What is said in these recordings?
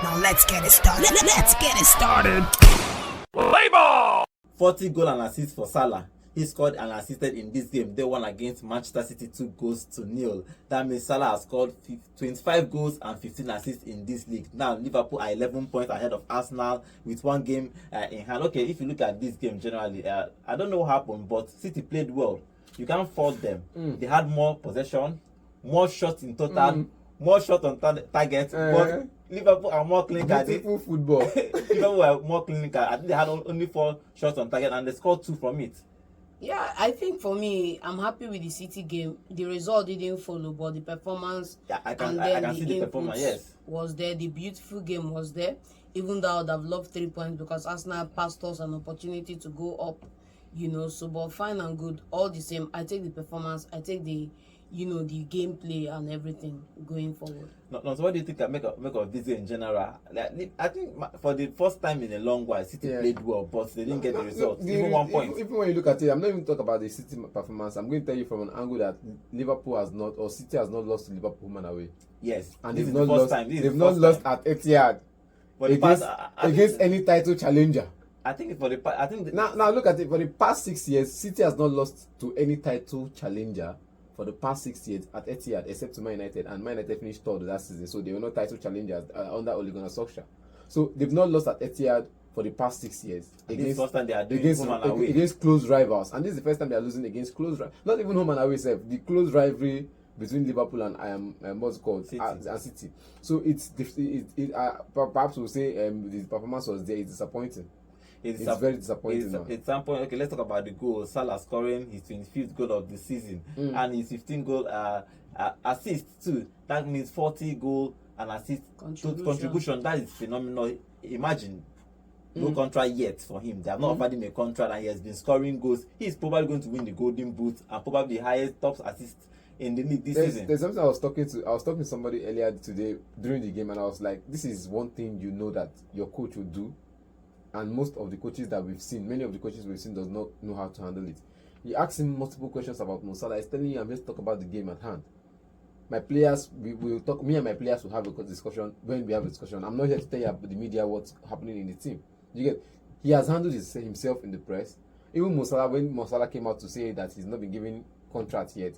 Now let's get it started. Let's get it started. Play ball! 40 goal and assists for Salah. He scored and assisted in this game. They won against Manchester City 2-0. That means Salah has scored 25 goals and 15 assists in this league. Now Liverpool are 11 points ahead of Arsenal with one game in hand. Okay, if you look at this game generally, I don't know what happened, but City played well. You can't fault them. They had more possession, more shots in total, more shots on target, but Liverpool are more clinical. Beautiful football. Liverpool were more clinical. I think they had only 4 shots on target and they scored 2 from it. Yeah, I think for me, I'm happy with the City game. The result didn't follow, but the performance I can see the performance, yes. Was there. The beautiful game was there. Even though I would have loved 3 points because Arsenal passed us an opportunity to go up, so but fine and good. All the same, I take the performance, I take the the gameplay and everything going forward. No, so what do you think I make of this game in general? I think for the first time in a long while, City played well, but they didn't get the result. Even 1 point. Even when you look at it, I'm not even talking about the City performance. I'm going to tell you from an angle that Liverpool has not, or City has not lost to Liverpool home and away. Yes, and this they've is not the first lost. time. They've not lost at Etihad against any title challenger. I think for the I think now look at it. For the past 6 years, City has not lost to any title challenger for the past 6 years at Etihad, except to Man United, and Man United finished third that season, so they were not title challengers under Ole Gunnar Solskjaer. So they've not lost at Etihad for the past 6 years against first time they are doing home and away against close rivals, and this is the first time they are losing against close rivals. Not even home and away, the close rivalry between Liverpool and what's it called City. And City. So perhaps we'll say the performance was there. It's disappointing. It's very disappointing. It's some point. Okay, let's talk about the goal. Salah scoring his 25th goal of the season and his 15 goal assist too. That means 40 goal and assist contribution. That is phenomenal. Imagine no contract yet for him. They have not offered him a contract, and he has been scoring goals. He's probably going to win the Golden Boot and probably the highest top assist in the league this season. There's something I was talking to somebody earlier today during the game, and I was like, this is one thing that your coach will do. And most of the coaches that we've seen, many of the coaches we've seen does not know how to handle it. You ask him multiple questions about Mo Salah. He's telling you, I'm just talk about the game at hand. My players, we will talk. Me and my players will have a discussion when we have a discussion. I'm not here to tell you about the media what's happening in the team. You get? He has handled himself in the press. Even Mo Salah, when Mo Salah came out to say that he's not been given contract yet,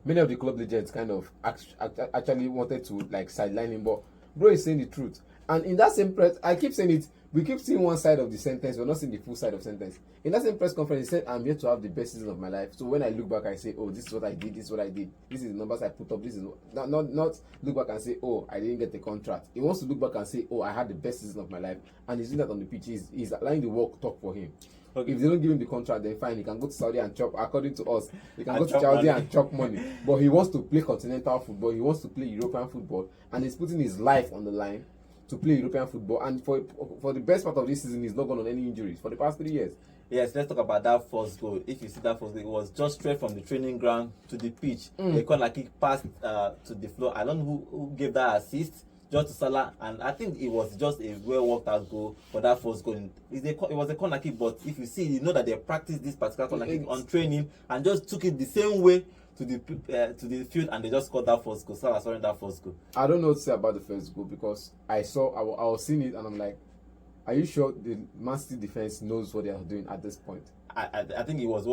many of the club legends kind of actually wanted to sideline him, but bro is saying the truth. And in that same press, I keep saying it. We keep seeing one side of the sentence. We're not seeing the full side of the sentence. In that same press conference, he said, I'm here to have the best season of my life. So when I look back, I say, oh, this is what I did. This is what I did. This is the numbers I put up. This is not look back and say, oh, I didn't get the contract. He wants to look back and say, oh, I had the best season of my life. And he's doing that on the pitch. He's allowing the work talk for him. Okay. If they don't give him the contract, then fine. He can go to Saudi and chop. According to us, he can go to Saudi and chop money. But he wants to play continental football. He wants to play European football. And he's putting his life on the line to play European football, and for the best part of this season, he's not gone on any injuries for the past 3 years. Yes, let's talk about that first goal. If you see that first goal, it was just straight from the training ground to the pitch. A corner kick passed to the floor. I don't know who gave that assist, just to Salah, and I think it was just a well worked out goal for that first goal. It was a corner kick, but if you see, you know that they practiced this particular corner kick on training and just took it the same way to the field, and they just scored that first goal. Salah scoring that first goal. I don't know what to say about the first goal because I was seeing it and I'm like, are you sure the Man City defense knows what they are doing at this point? I think it was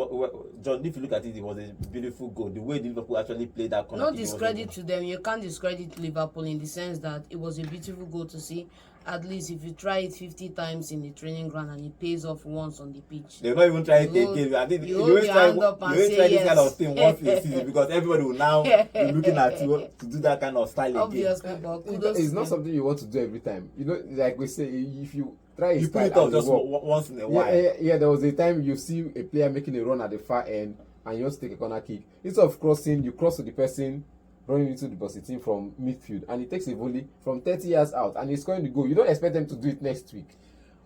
John. If you look at it, it was a beautiful goal. The way Liverpool actually played that corner. No discredit to them. You can't discredit Liverpool in the sense that it was a beautiful goal to see. At least if you try it 50 times in the training ground and it pays off once on the pitch. They'll not even try it again. I think you always try this kind of thing once in a season because everybody will now be looking at you to do that kind of style obviously, again. But it's not something you want to do every time. Like we say, if you try you put it off just once in a while. Yeah, there was a time you see a player making a run at the far end and you want to take a corner kick. Instead of crossing, you cross to the person running into the position from midfield, and he takes a volley from 30 yards out, and he's scoring the goal. You don't expect them to do it next week.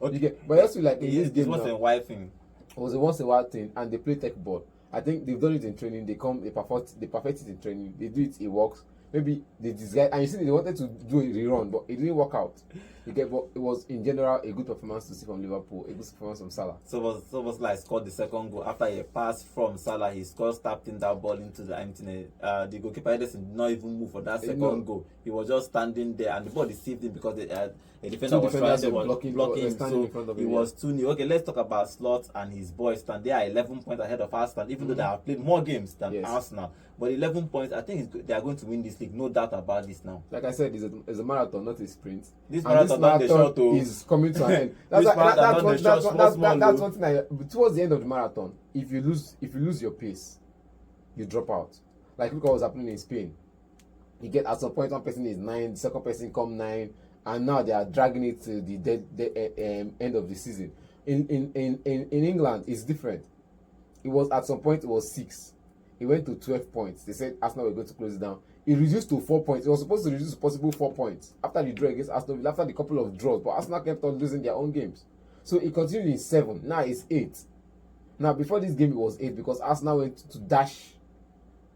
Okay, but I also like in this game, it was a while thing. It was a once in a while thing, and they play tech ball. I think they've done it in training. They perfect it in training. They do it. It works. Maybe they disguise, and you see they wanted to do a rerun, but it didn't work out. You get, but it was in general a good performance to see from Liverpool, a good performance from Salah. Szoboszlai scored the second goal after a pass from Salah. He scored, tapped in that ball into the empty net. The goalkeeper Ederson did not even move for that second goal. He was just standing there, and the ball deceived him because a defender was trying to blocking him, so he was 2-0. Okay, let's talk about Slot and his boys. They are 11 points ahead of Arsenal, even though they have played more games than Arsenal. But 11 points, I think they are going to win this league, no doubt about this now. Like I said, it's a marathon, not a sprint. This marathon is coming to an end. That's one thing. Towards the end of the marathon, if you lose your pace, you drop out. Like look what was happening in Spain. You get at some point one person is 9, the second person come 9, and now they are dragging it to the end of the season. In England, it's different. It was at some point it was 6. It went to 12 points. They said Arsenal were going to close it down. It reduced to 4 points. It was supposed to reduce to possible 4 points after the draw against Aston Villa, after the couple of draws. But Arsenal kept on losing their own games. So it continued in 7. Now it's 8. Now before this game it was 8 because Arsenal went to dash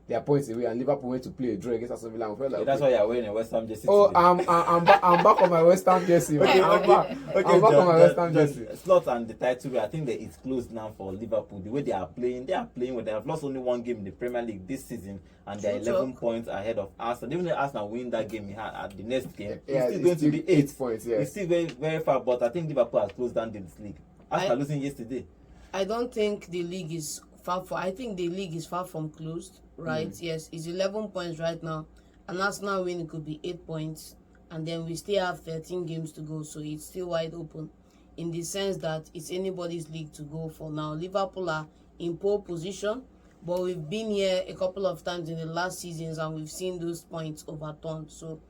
their points away and Liverpool went to play a draw against Aston Villa. And felt like, that's why you're wearing a West Ham jersey. Oh, I'm back on my West Ham jersey. Okay, I'm back on my West Ham jersey. Slot and the title, I think that it's closed now for Liverpool. The way they are playing well. They have lost only one game in the Premier League this season, and they're 11 points ahead of Arsenal. Even if Arsenal win that game at the next game, it's still going to be 8 points. Yeah. It's still very, very far, but I think Liverpool has closed down this league. Arsenal losing yesterday. I don't think the league is I think the league is far from closed, right? Yes, it's 11 points right now, and Arsenal win it could be 8 points, and then we still have 13 games to go, so it's still wide open in the sense that it's anybody's league to go for now. Liverpool are in pole position, but we've been here a couple of times in the last seasons and we've seen those points overturned. So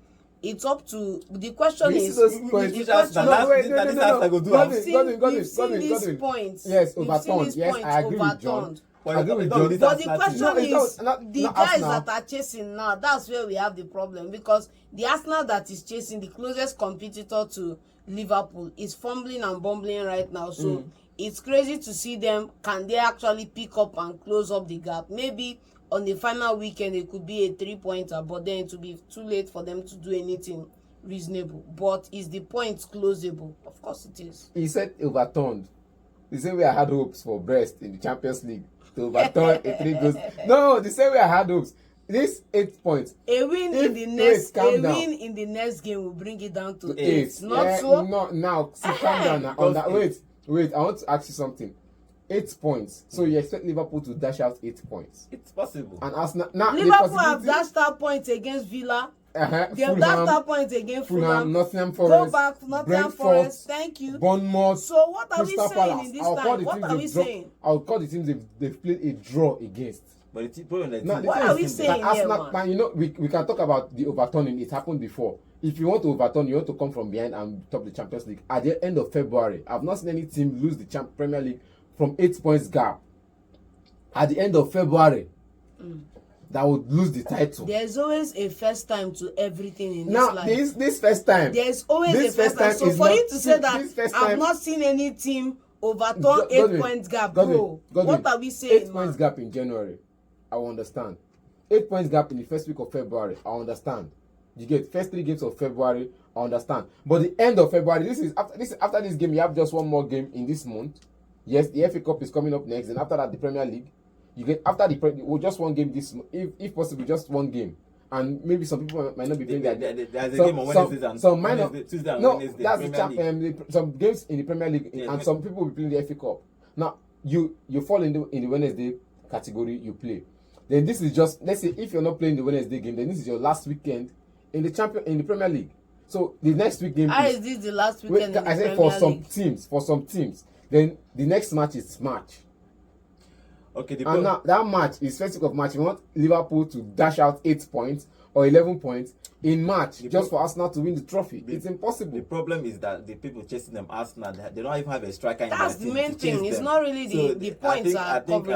it's up to the question We've is seen these points. Yes, overturned. Yes, I agree with John. But the question is, the guys that are chasing now, that's where we have the problem, because the Arsenal that is chasing, the closest competitor to Liverpool, is fumbling and bumbling right now. So it's crazy to see them. Can they actually pick up and close up the gap? Maybe on the final weekend it could be a 3-pointer, but then it will be too late for them to do anything reasonable. But is the point closable? Of course it is. He said overturned. The same way I had hopes for Brest in the Champions League to overturn a 3 goals. No, the same way I had hopes. This 8 points. A win in the next game will bring it down to 8. Not so. No, now calm down now. On that, wait. I want to ask you something. 8 points. So you expect Liverpool to dash out 8 points? It's possible. And Arsenal now Liverpool have dashed out points against Villa. They have dashed out points against Fulham. Nottingham Forest. Go back, Nottingham Forest. Thank you. Bournemouth. So what are we saying in this time? What are we saying? I'll call the teams they've played a draw against. But the problem is what are we saying here, man? You know, we can talk about the overturning. It happened before. If you want to overturn, you want to come from behind and top the Champions League. At the end of February, I've not seen any team lose the Premier League from 8 points gap. At the end of February, that would lose the title. There's always a first time to everything in this life. This first time. There's always a first time. So for you to say that I've not seen any team overturn 8 points gap, bro, what are we saying? 8 points gap in January, I will understand. 8 points gap in the first week of February, I understand. You get first 3 games of February, I understand. But the end of February, after this game, you have just one more game in this month. Yes, the FA Cup is coming up next, and after that, the Premier League. You get after just one game this, if possible, just one game, and maybe some people might not be playing that. There's a game on Wednesday and Tuesday and Wednesday. That's some games in the Premier League, and some people will be playing the FA Cup. Now you fall in the Wednesday category, you play. Then this is just, let's say if you're not playing the Wednesday game, then this is your last weekend in the Premier League. So the next week game. Is this the last weekend? I said for some teams, then the next match is March. Okay, and now that match is first week of March. You want Liverpool to dash out 8 points or 11 points in March just for Arsenal to win the trophy. It's impossible. The problem is that the people chasing them, Arsenal, they don't even have a striker in their team. That's the main thing. It's not really the points I think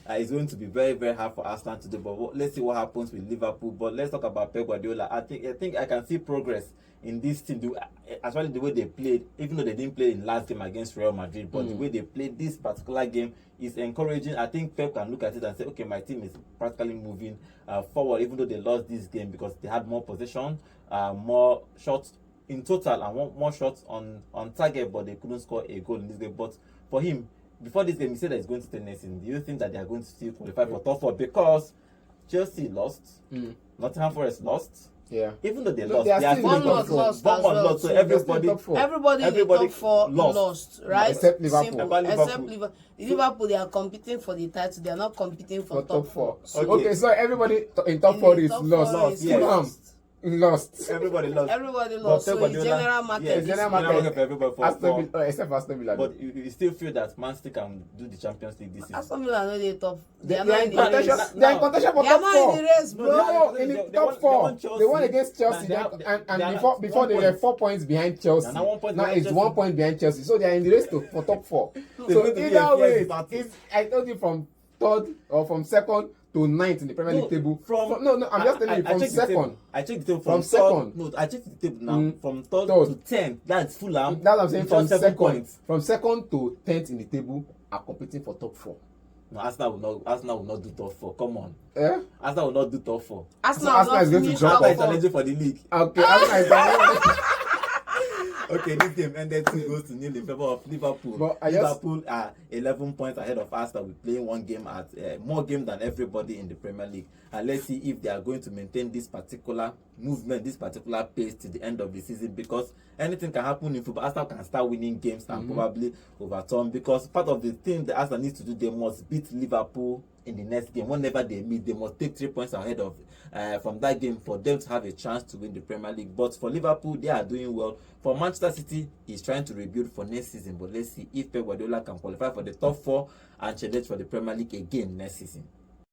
it's going to be very, very hard for Arsenal to do. But let's see what happens with Liverpool. But let's talk about Pep Guardiola. I think I can see progress in this team, actually the way they played, even though they didn't play in last game against Real Madrid, but the way they played this particular game is encouraging. I think Pep can look at it and say, okay, my team is practically moving forward, even though they lost this game because they had more possession, more shots in total and one shot on target, but they couldn't score a goal in this game. But for him, before this game, he said that he's going to stay next season. Do you think that they are going to still qualify for top 4? Because Chelsea lost, Nottingham Forest lost. Yeah. Even though they No, lost, they are they are still still in in top top four. 4. Lost as Bournemouth well. lost, so So everybody, top 4. Everybody in the top 4 lost, right? Except Liverpool. Simple. Except Liverpool. Liverpool, they are competing for the title. They are not competing for top 4. Okay, so everybody in top 4 is lost. yes. Lost. Everybody lost. Everybody But lost. Pep So it's Guardiola- general market. yes, this general week. market. for everybody for, Aston Villa, except Aston Villa. but you still feel that Man City can do the Champions League this season. Aston Villa know they top. They are They not are in in the contention. race. They are in contention for They are top not in 4. the race, bro. No, in the They top won 4. Chelsea. They won against Chelsea, And they are and not- before one they were point. 4 points behind Chelsea. Now 1 point Now behind it's Chelsea. 1 point behind Chelsea, so they are in the race for top 4. It's So going to be a either fierce way, battle. it's, I told you from 3rd or from 2nd to 9th in the Premier League table. No, I'm just telling you from checked the 2nd. table. I checked the table From third- second. No, I checked the table now from 3rd Third. to 10th. That's Fulham. That's what I'm saying. with From just 7 2nd, points. from 2nd to 10th in the table are competing for top 4. No, Arsenal will not do top 4. Come on. Eh? Arsenal will not do top 4. Arsenal Arsenal is going to finished drop top Arsenal is four. challenging for the league. Okay, Arsenal is down. Okay, this game ended 2 goals to 0 in favor of Liverpool. But I just- Liverpool are 11 points ahead of Arsenal. We're playing one game at more game than everybody in the Premier League. And let's see if they are going to maintain this particular movement, this particular pace to the end of the season. Because anything can happen in football. Arsenal can start winning games and probably overturn. Because part of the thing that Arsenal needs to do, they must beat Liverpool in the next game. Whenever they meet, they must take 3 points ahead of from that game for them to have a chance to win the Premier League. But for Liverpool, they are doing well. For Manchester City, he's trying to rebuild for next season. But let's see if Pep Guardiola can qualify for the top 4 and challenge for the Premier League again next season.